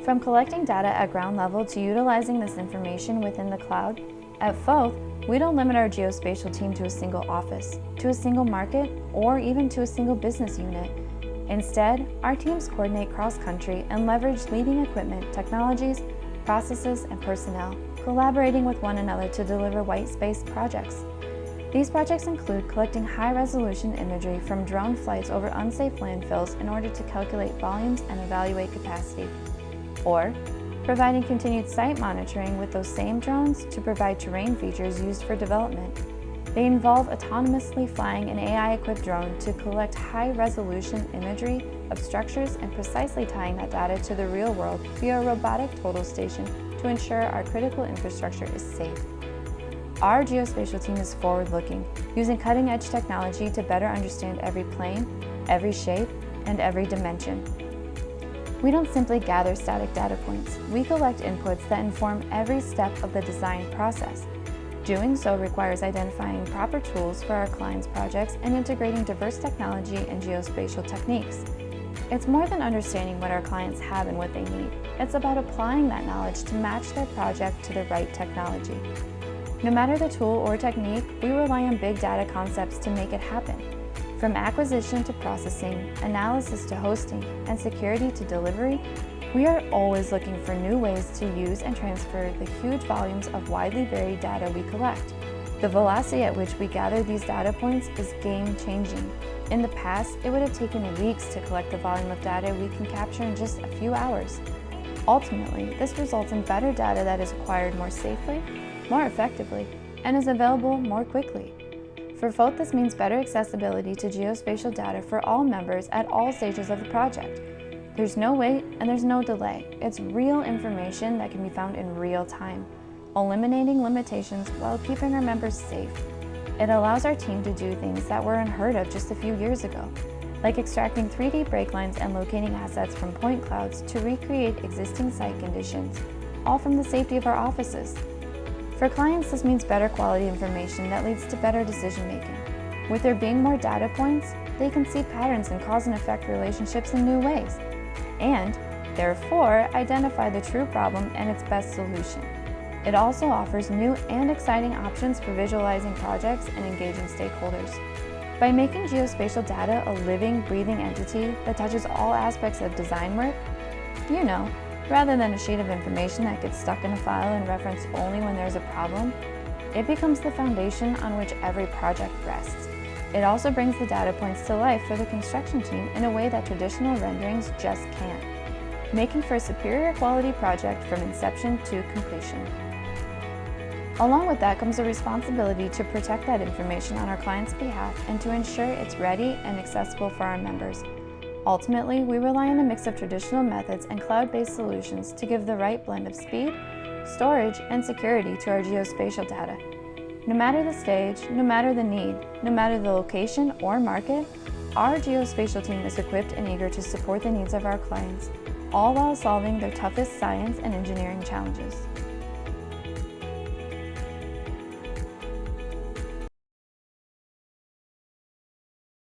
From collecting data at ground level to utilizing this information within the cloud, at Foth, we don't limit our geospatial team to a single office, to a single market, or even to a single business unit. Instead, our teams coordinate cross-country and leverage leading equipment, technologies, processes, and personnel, collaborating with one another to deliver white space projects. These projects include collecting high-resolution imagery from drone flights over unsafe landfills in order to calculate volumes and evaluate capacity, or providing continued site monitoring with those same drones to provide terrain features used for development. They involve autonomously flying an AI-equipped drone to collect high-resolution imagery of structures and precisely tying that data to the real world via a robotic total station to ensure our critical infrastructure is safe. Our geospatial team is forward-looking, using cutting-edge technology to better understand every plane, every shape, and every dimension. We don't simply gather static data points. We collect inputs that inform every step of the design process. Doing so requires identifying proper tools for our clients' projects and integrating diverse technology and geospatial techniques. It's more than understanding what our clients have and what they need. It's about applying that knowledge to match their project to the right technology. No matter the tool or technique, we rely on big data concepts to make it happen. From acquisition to processing, analysis to hosting, and security to delivery, we are always looking for new ways to use and transfer the huge volumes of widely varied data we collect. The velocity at which we gather these data points is game-changing. In the past, it would have taken weeks to collect the volume of data we can capture in just a few hours. Ultimately, this results in better data that is acquired more safely, more effectively, and is available more quickly. For Foth, this means better accessibility to geospatial data for all members at all stages of the project. There's no wait and there's no delay. It's real information that can be found in real time, eliminating limitations while keeping our members safe. It allows our team to do things that were unheard of just a few years ago, like extracting 3D break lines and locating assets from point clouds to recreate existing site conditions, all from the safety of our offices. For clients, this means better quality information that leads to better decision-making. With there being more data points, they can see patterns and cause and effect relationships in new ways, and, therefore, identify the true problem and its best solution. It also offers new and exciting options for visualizing projects and engaging stakeholders. By making geospatial data a living, breathing entity that touches all aspects of design work, rather than a sheet of information that gets stuck in a file and referenced only when there's a problem, it becomes the foundation on which every project rests. It also brings the data points to life for the construction team in a way that traditional renderings just can't, making for a superior quality project from inception to completion. Along with that comes a responsibility to protect that information on our clients' behalf and to ensure it's ready and accessible for our members. Ultimately, we rely on a mix of traditional methods and cloud-based solutions to give the right blend of speed, storage, and security to our geospatial data. No matter the stage, no matter the need, no matter the location or market, our geospatial team is equipped and eager to support the needs of our clients, all while solving their toughest science and engineering challenges.